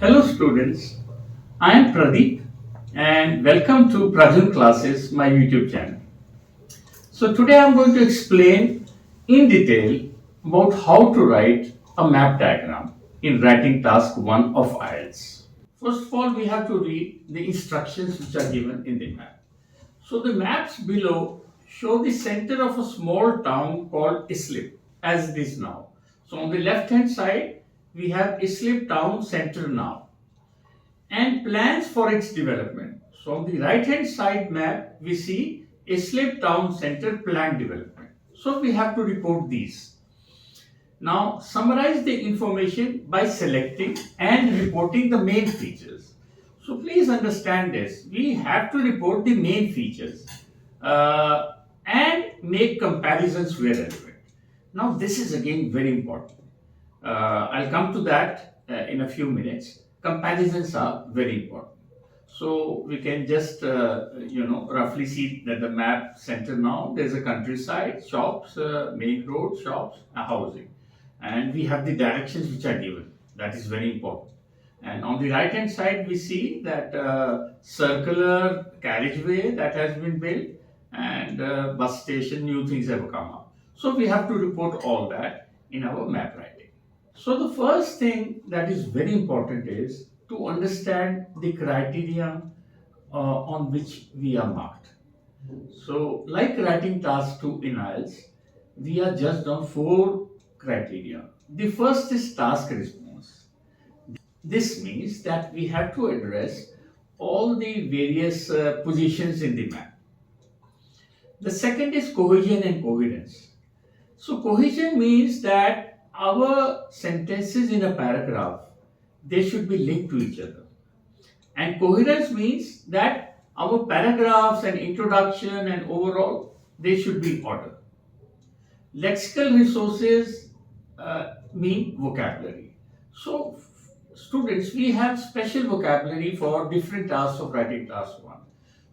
Hello students, I am Pradeep and welcome to Prajan Classes, my YouTube channel. So today I am going to explain in detail about how to write a map diagram in writing task 1 of IELTS. First of all, we have to read the instructions which are given in the map. So the maps below show the center of a small town called Islip as it is now. So on the left hand side, we have Islip town center now and plans for its development. So on the right hand side map, we see Islip town center plan development. So we have to report these. Now summarize the information by selecting and reporting the main features. So please understand this. We have to report the main features and make comparisons where relevant. Now this is again very important. I'll come to that in a few minutes. Comparisons are very important. So we can just roughly see that the map center now. There's a countryside, shops, main road, shops, housing, and we have the directions which are given. That is very important. And on the right hand side, we see that circular carriageway that has been built, and bus station, new things have come up. So we have to report all that in our map writing. So the first thing that is very important is to understand the criteria on which we are marked. So like writing task 2 in IELTS, we are judged on 4 criteria. The first is task response. This means that we have to address all the various positions in the map. The second is cohesion and coherence. So cohesion means that our sentences in a paragraph, they should be linked to each other. And coherence means that our paragraphs and introduction and overall, they should be in order. Lexical resources mean vocabulary. So students, we have special vocabulary for different tasks of writing task 1.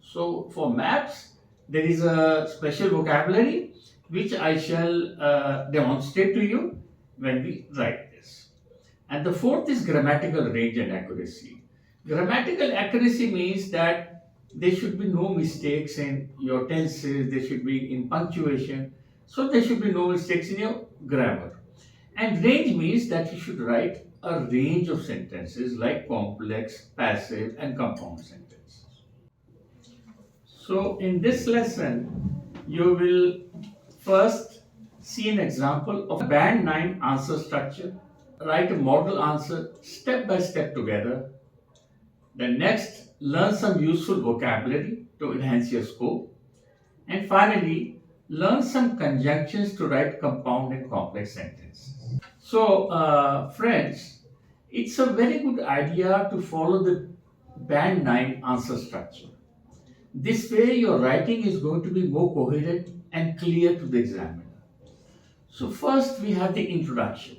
So for maps, there is a special vocabulary which I shall demonstrate to you when we write this. And the fourth is grammatical range and accuracy. Grammatical accuracy means that there should be no mistakes in your tenses, there should be in punctuation, so there should be no mistakes in your grammar. And range means that you should write a range of sentences like complex, passive, and compound sentences. So in this lesson, you will first see an example of a band 9 answer structure. Write a model answer step by step together. Then next, learn some useful vocabulary to enhance your scope. And finally, learn some conjunctions to write compound and complex sentences. So, friends, it's a very good idea to follow the band 9 answer structure. This way, your writing is going to be more coherent and clear to the examiner. So, first, we have the introduction.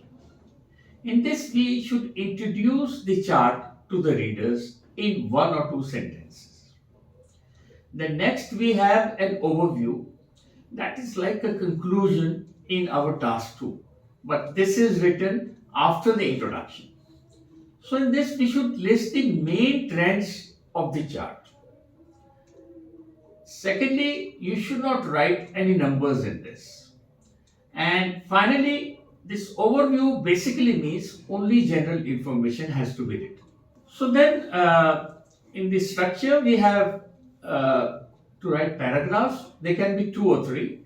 In this, we should introduce the chart to the readers in 1 or 2 sentences. Then next, we have an overview that is like a conclusion in our task 2. But this is written after the introduction. So in this, we should list the main trends of the chart. Secondly, you should not write any numbers in this. And finally, this overview basically means only general information has to be written. So then, in the structure, we have to write paragraphs. They can be 2 or 3.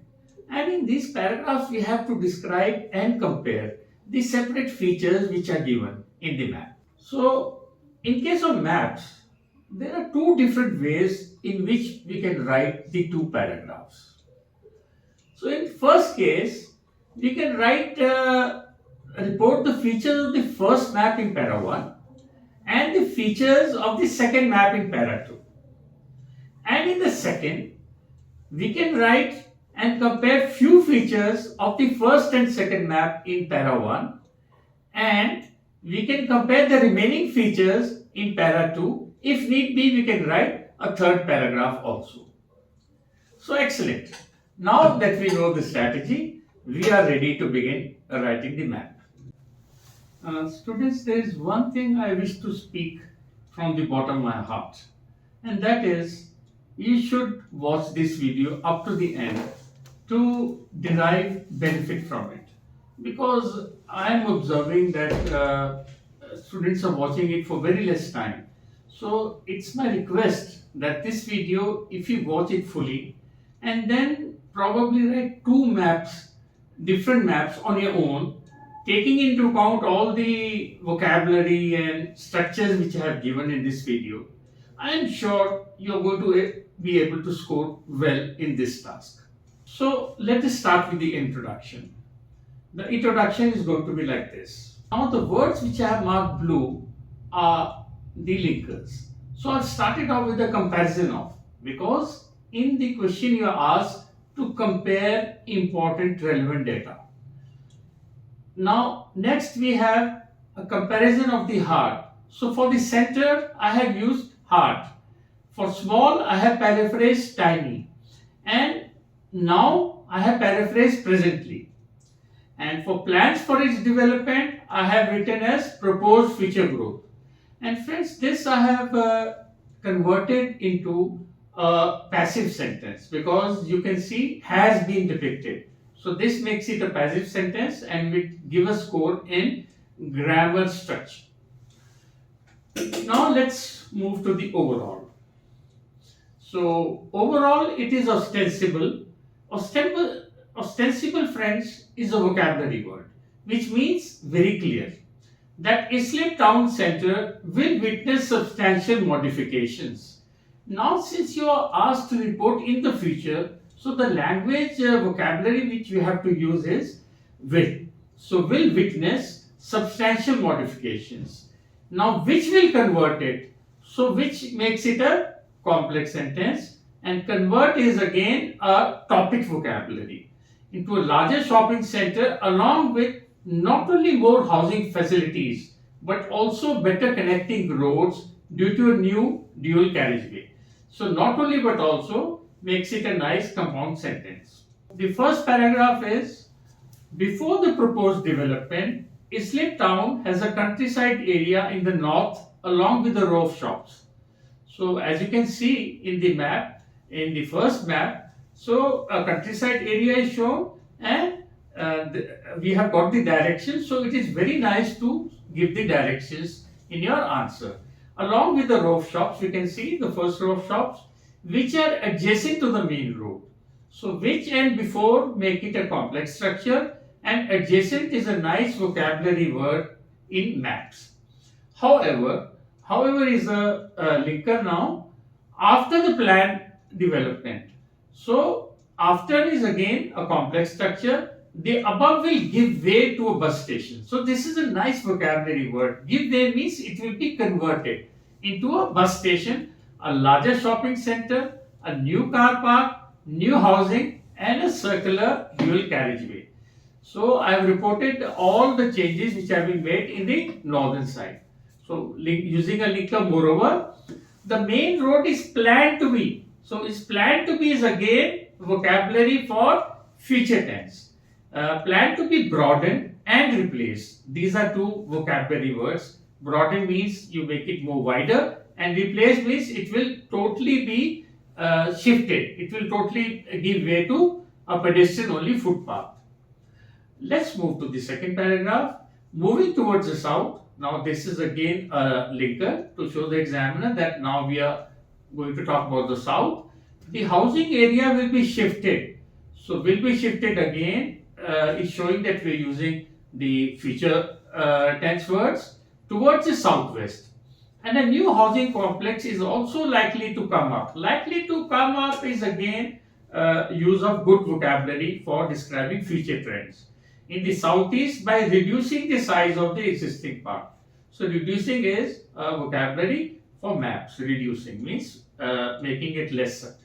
And in these paragraphs, we have to describe and compare the separate features which are given in the map. So, in case of maps, there are 2 different ways in which we can write the 2 paragraphs. So, in first case, we can write, report the features of the first map in para 1 and the features of the second map in para 2. And in the second, we can write and compare few features of the first and second map in para 1, and we can compare the remaining features in para 2. If need be, we can write a third paragraph also. So excellent. Now that we know the strategy, we are ready to begin writing the map. Students, there is one thing I wish to speak from the bottom of my heart, and that is you should watch this video up to the end to derive benefit from it, because I am observing that students are watching it for very less time. So it's my request that this video, if you watch it fully, and then probably write two maps, different maps on your own, taking into account all the vocabulary and structures which I have given in this video, I am sure you're going to be able to score well in this task. So let us start with the introduction. The introduction is going to be like this. Now the words which I have marked blue are the linkers. So I've started off with a comparison of, because in the question you are asked to compare important relevant data. Now next we have a comparison of the heart. So for the center I have used heart. For small I have paraphrased tiny. And now I have paraphrased presently. And for plans for its development, I have written as proposed future growth. And friends, this I have converted into a passive sentence, because you can see has been depicted. So this makes it a passive sentence and will give a score in grammar structure. Now let's move to the overall. So overall it is ostensible. Ostensible, friends, is a vocabulary word, which means very clear that Islip town center will witness substantial modifications. Now, since you are asked to report in the future, so the language vocabulary which we have to use is will. So, will witness substantial modifications. Now, which will convert it? So, which makes it a complex sentence, and convert is again a topic vocabulary into a larger shopping center, along with not only more housing facilities but also better connecting roads due to a new dual carriageway. So not only but also makes it a nice compound sentence. The first paragraph is, before the proposed development, Islip town has a countryside area in the north along with a row of shops. So as you can see in the map, in the first map, so a countryside area is shown, and we have got the directions. So it is very nice to give the directions in your answer. Along with the row of shops, you can see the first row of shops which are adjacent to the main road. So which and before make it a complex structure, and adjacent is a nice vocabulary word in maps. However is a linker now after the plan development. So after is again a complex structure. The above will give way to a bus station. So this is a nice vocabulary word. Give way means it will be converted into a bus station, a larger shopping center, a new car park, new housing, and a circular dual carriageway. So I have reported all the changes which have been made in the northern side. So using a linker, moreover, the main road is planned to be. So is planned to be is again vocabulary for future tense. Planned to be broadened and replaced. These are two vocabulary words. Broaden means you make it more wider, and replace means it will totally be shifted. It will totally give way to a pedestrian only footpath. Let's move to the second paragraph. Moving towards the south. Now this is again a linker to show the examiner that now we are going to talk about the south. The housing area will be shifted. So will be shifted again is showing that we are using the future tense words towards the southwest. And a new housing complex is also likely to come up. Likely to come up is again use of good vocabulary for describing future trends. In the southeast, by reducing the size of the existing park. So reducing is a vocabulary for maps. Reducing means making it lesser.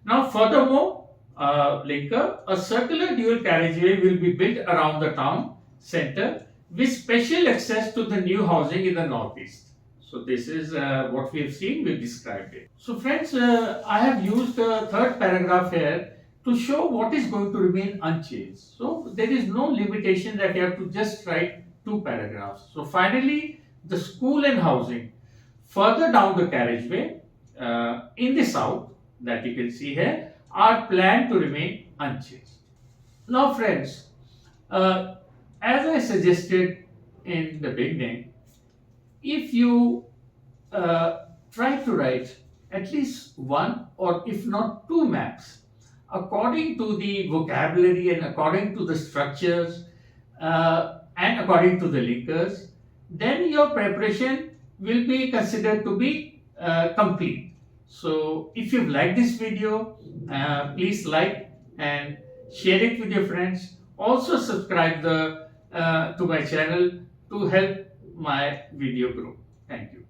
Now furthermore, linker, a circular dual carriageway will be built around the town center with special access to the new housing in the northeast. So this is what we have seen, we described it. So friends, I have used the third paragraph here to show what is going to remain unchanged. So there is no limitation that you have to just write two paragraphs. So finally, the school and housing further down the carriageway in the south that you can see here are planned to remain unchanged. Now, friends, uh, as I suggested in the beginning, if you try to write at least one or if not two maps according to the vocabulary and according to the structures and according to the linkers, then your preparation will be considered to be complete. So, if you've liked this video, please like and share it with your friends. Also, subscribe to my channel to help my video grow. Thank you.